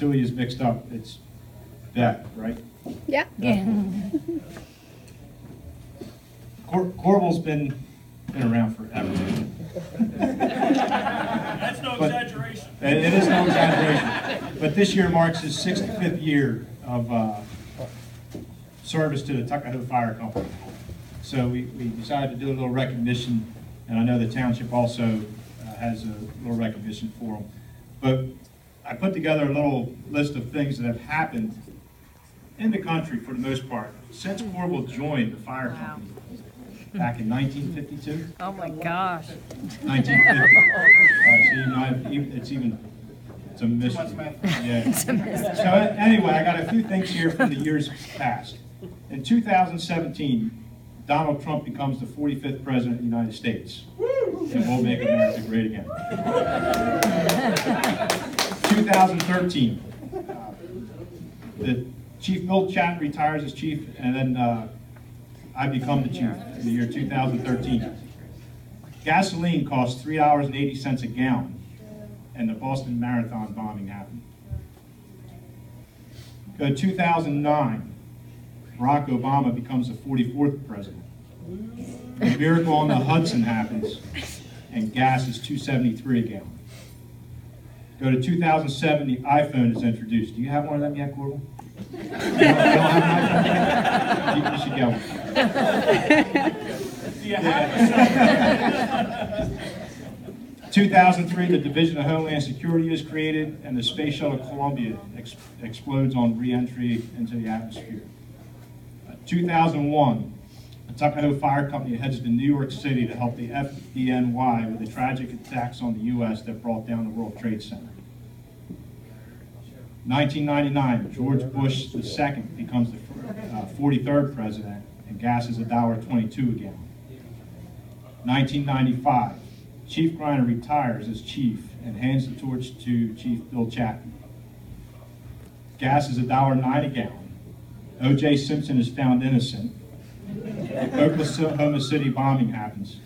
two of you is mixed up. It's Beth, right? Yeah. Corville's been around forever. That's no exaggeration. It is no exaggeration. But this year marks his 65th year of service to the Tuckahoe Fire Company. So we decided to do a little recognition, and I know the township also has a little recognition for him. But I put together a little list of things that have happened in the country for the most part since Corville joined the fire company back in 1952. Oh my gosh. 1950. It's a mystery. Yeah. So anyway, I got a few things here from the years past. In 2017, Donald Trump becomes the 45th president of the United States. And we'll make America great again. 2013, the Chief Bill Chatton retires as chief, and then I become the chief in the year 2013. Gasoline cost $3.80 a gallon, and the Boston Marathon bombing happened. Go to 2009, Barack Obama becomes the 44th president. The miracle on the Hudson happens, and gas is $2.73 a gallon. Go to 2007, the iPhone is introduced. Do you have one of them yet, Corville? You don't have an iPhone? You should get one. Do you have 2003, the Division of Homeland Security is created, and the Space Shuttle Columbia explodes on re-entry into the atmosphere. 2001, the Tuckahoe Fire Company heads to New York City to help the FDNY with the tragic attacks on the U.S. that brought down the World Trade Center. 1999, George Bush II becomes the 43rd president, and gas is $1.22 a gallon. 1995, Chief Griner retires as chief and hands the torch to Chief Bill Chatton. Gas is $1.09 a gallon. O.J. Simpson is found innocent. The Oklahoma City bombing happens,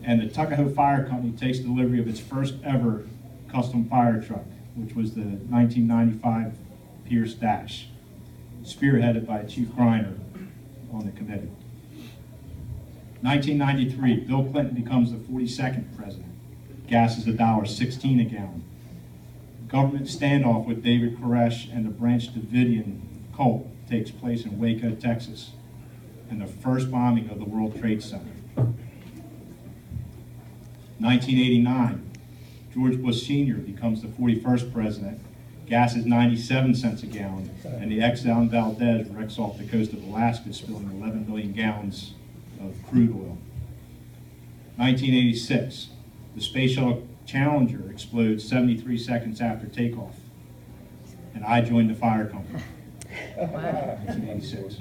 and the Tuckahoe Fire Company takes delivery of its first ever custom fire truck, which was the 1995 Pierce Dash, spearheaded by Chief Griner on the committee. 1993, Bill Clinton becomes the 42nd president. Gas is $1.16 a gallon. Government standoff with David Koresh and the Branch Davidian cult takes place in Waco, Texas, and the first bombing of the World Trade Center. 1989, George Bush Sr. becomes the 41st president. Gas is 97 cents a gallon, and the Exxon Valdez wrecks off the coast of Alaska, spilling 11 million gallons of crude oil. 1986, the Space Shuttle Challenger explodes 73 seconds after takeoff, and I joined the fire company. 1986.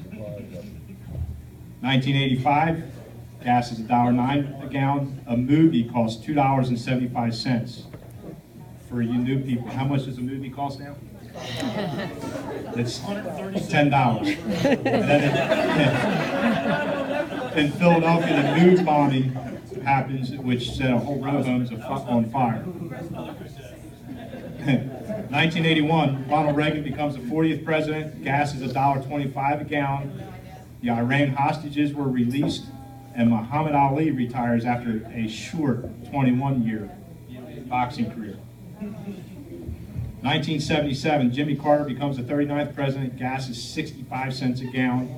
1985, gas is $1.09 a gallon. A movie costs $2.75. For you new people, how much does a movie cost now? It's $10. And then in Philadelphia, the nude bombing happens, which set a whole row of homes on fire. 1981, Ronald Reagan becomes the 40th president. Gas is $1.25 a gallon. The Iran hostages were released, and Muhammad Ali retires after a short 21-year boxing career. 1977, Jimmy Carter becomes the 39th president. Gas is 65 cents a gallon.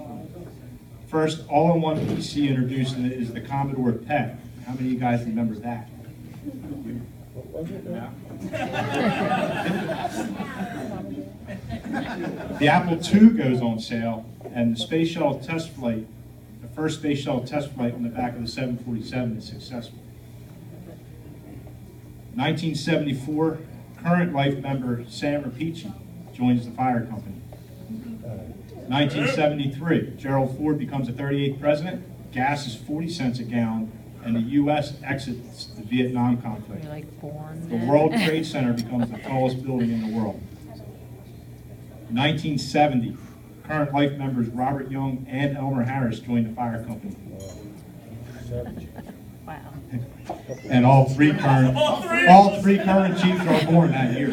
First all-in-one PC introduced is the Commodore PET. How many of you guys remember that? Yeah. The Apple II goes on sale, and the space shuttle test flight, the first space shuttle test flight on the back of the 747 is successful. 1974, current life member Sam Rapici joins the fire company. 1973, Gerald Ford becomes the 38th president. Gas is 40 cents a gallon, and the U.S. exits the Vietnam conflict. You're like born. The World Trade Center becomes the tallest building in the world. 1970, current life members Robert Young and Elmer Harris joined the fire company. Wow. And all three current chiefs are born that year.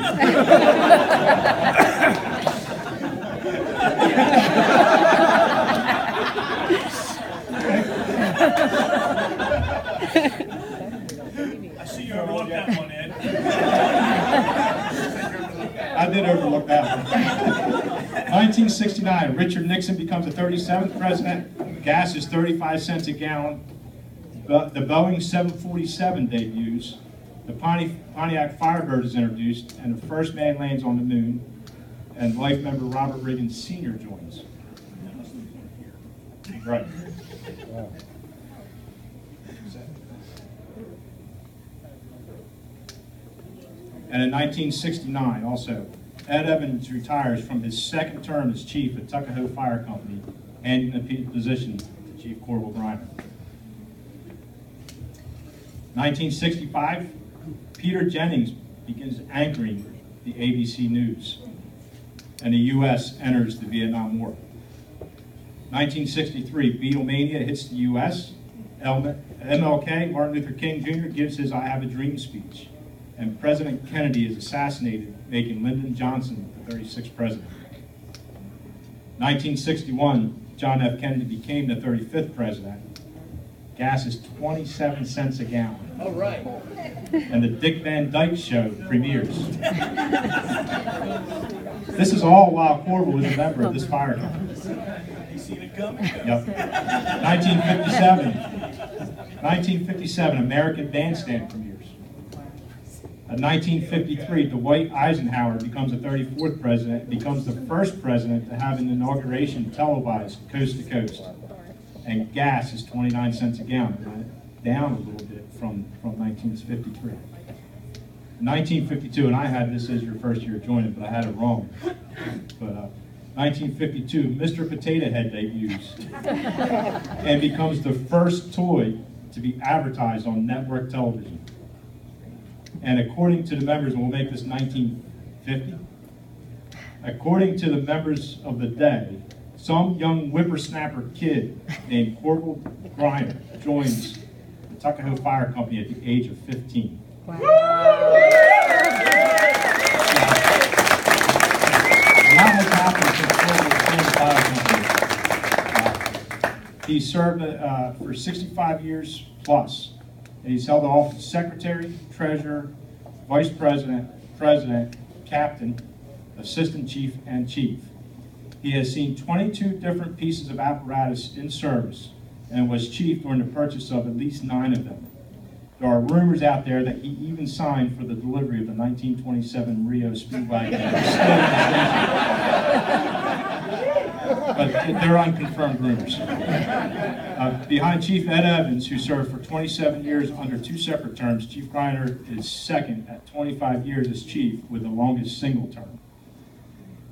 I see you overlooked that one, Ed. I did overlook that one. 1969, Richard Nixon becomes the 37th president. Gas is 35 cents a gallon. The Boeing 747 debuts. The Pontiac Firebird is introduced, and the first man lands on the moon. And life member Robert Reagan Sr. joins. Right. And in 1969, also, Ed Evans retires from his second term as chief at Tuckahoe Fire Company, handing the position to Chief Corville Griner. 1965, Peter Jennings begins anchoring the ABC News, and the U.S. enters the Vietnam War. 1963, Beatlemania hits the U.S. MLK, Martin Luther King Jr., gives his I Have a Dream speech, and President Kennedy is assassinated, making Lyndon Johnson the 36th president. 1961, John F. Kennedy became the 35th president. Gas is 27 cents a gallon. All right. And the Dick Van Dyke Show premieres. This is all while Corville was a member of this fire company. You seen it coming? Yep. 1957, American Bandstand premieres. In 1953, Dwight Eisenhower becomes the 34th president, becomes the first president to have an inauguration televised coast to coast. And gas is 29 cents a gallon, down a little bit from 1953. 1952, and I had this as your first year joining, but I had it wrong. But 1952, Mr. Potato Head debuts and becomes the first toy to be advertised on network television. And according to the members, and we'll make this 1950, according to the members of the day, some young whippersnapper kid named Corville Griner joins the Tuckahoe Fire Company at the age of 15. Wow. A lot has happened since Corville became the fire company. He served for 65 years plus, and he's held the office of secretary, treasurer, vice president, president, captain, assistant chief, and chief. He has seen 22 different pieces of apparatus in service and was chief during the purchase of at least 9 of them. There are rumors out there that he even signed for the delivery of the 1927 Rio Speedwagon. But they're unconfirmed rumors. Behind Chief Ed Evans, who served for 27 years under 2 separate terms, Chief Griner is second at 25 years as chief with the longest single term.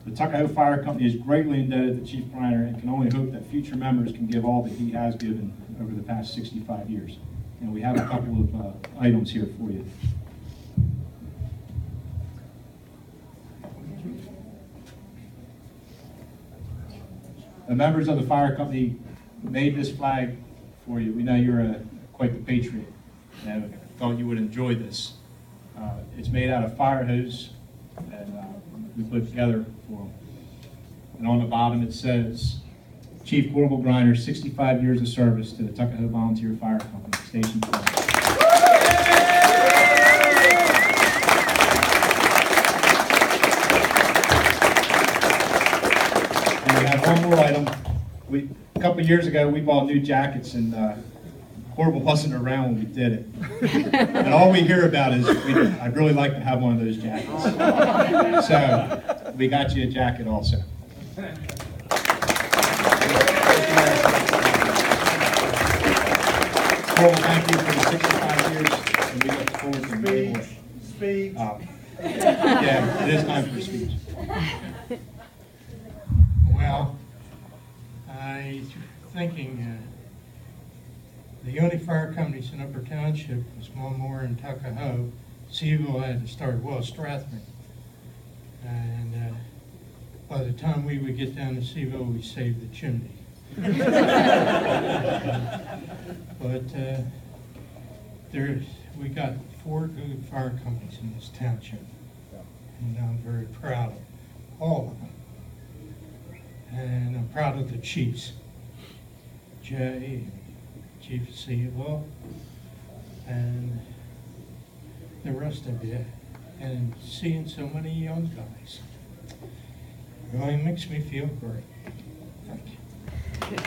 The Tuckahoe Fire Company is greatly indebted to Chief Griner and can only hope that future members can give all that he has given over the past 65 years. And we have a couple of items here for you. The members of the fire company made this flag for you. We know you're quite the patriot, and I thought you would enjoy this. It's made out of fire hose, and we put it together for them. And on the bottom it says, Chief Corville Griner, 65 years of service to the Tuckahoe Volunteer Fire Company, Station 12. And we have one more item. A couple of years ago, we bought new jackets, and Corville wasn't around when we did it. And all we hear about is, I'd really like to have one of those jackets. So we got you a jacket also. Corville, thank you for the 65 years, and we look forward to many more. Speech. Yeah, it is time for a speech. Well, I was thinking the only fire companies in Upper Township was one more in Tuckahoe. Seville hadn't started, well, Strathmore. And by the time we would get down to Seville, we saved the chimney. But we got 4 good fire companies in this township, and I'm very proud of all of them. And I'm proud of the chiefs, Jay, Chief Seville, and the rest of you, and seeing so many young guys really makes me feel great. Thank you.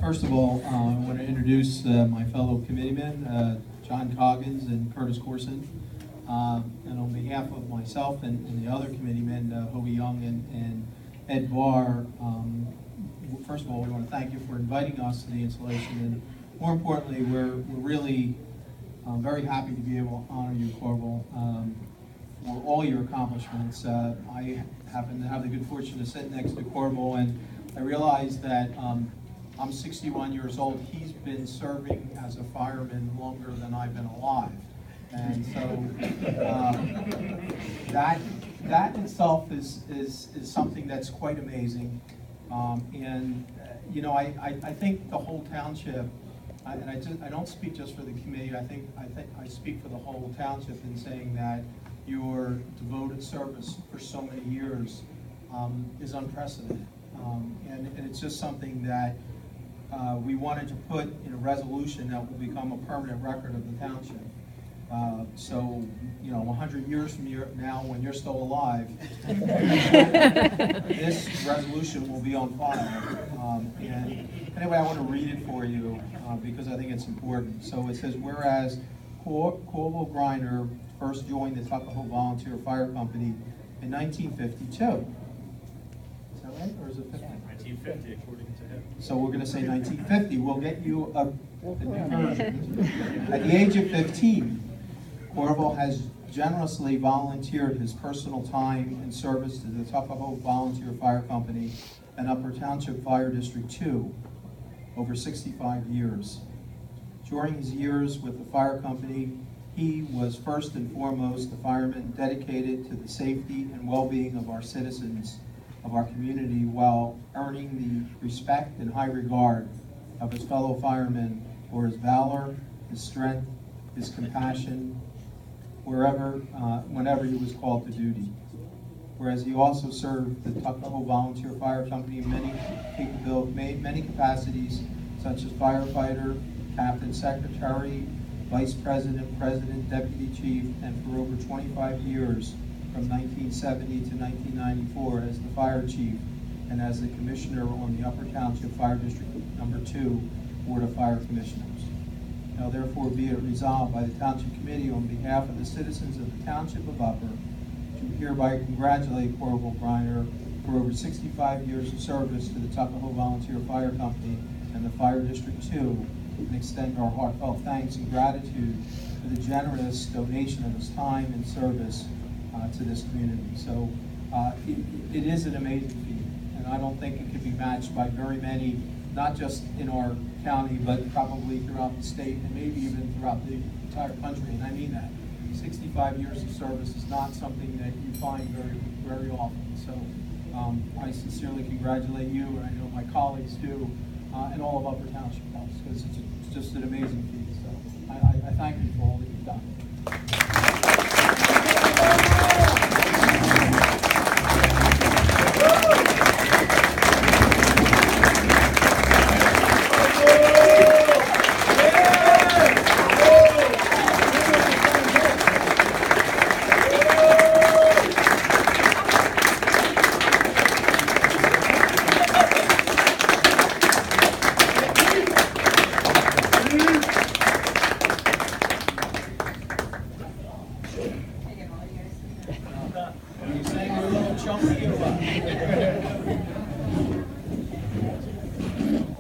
First of all, I want to introduce my fellow committeemen, John Coggins and Curtis Corson. And on behalf of myself and the other committeemen, Hobie Young and Ed Barr, first of all, we want to thank you for inviting us to the installation. And more importantly, we're really very happy to be able to honor you, Corville, for all your accomplishments. I happen to have the good fortune to sit next to Corville, and I realize that I'm 61 years old. He's been serving as a fireman longer than I've been alive. And so that itself is something that's quite amazing. You know, I think the whole township, and I don't speak just for the committee, I think I speak for the whole township in saying that your devoted service for so many years is unprecedented. And it's just something that we wanted to put in a resolution that will become a permanent record of the township. So, you know, 100 years from now, when you're still alive, this resolution will be on file. And anyway, I want to read it for you because I think it's important. So it says, whereas Corville Griner first joined the Tuckahoe Volunteer Fire Company in 1952. Is that right, or is it 50? 1950, according to him. So we're going to say 1950. We'll get you a new version. At the age of 15, Corville has generously volunteered his personal time and service to the Tuckahoe Volunteer Fire Company and Upper Township Fire District 2 over 65 years. During his years with the fire company, he was first and foremost a fireman dedicated to the safety and well-being of our citizens of our community while earning the respect and high regard of his fellow firemen for his valor, his strength, his compassion, whenever he was called to duty. Whereas he also served the Tuckahoe Volunteer Fire Company in many capacities, such as firefighter, captain, secretary, vice president, president, deputy chief, and for over 25 years, from 1970 to 1994, as the fire chief and as the commissioner on the Upper Township Fire District Number 2 Board of Fire Commissioners. Now therefore be it resolved by the Township Committee on behalf of the citizens of the Township of Upper to hereby congratulate Corville Griner for over 65 years of service to the Tuckahoe Volunteer Fire Company and the Fire District 2, and extend our heartfelt thanks and gratitude for the generous donation of his time and service to this community. So it is an amazing feat, and I don't think it could be matched by very many, not just in our county, but probably throughout the state and maybe even throughout the entire country, and I mean that. 65 years of service is not something that you find very often. So I sincerely congratulate you, and I know my colleagues do, and all of Upper Township does, because it's just an amazing feat. So I thank you for all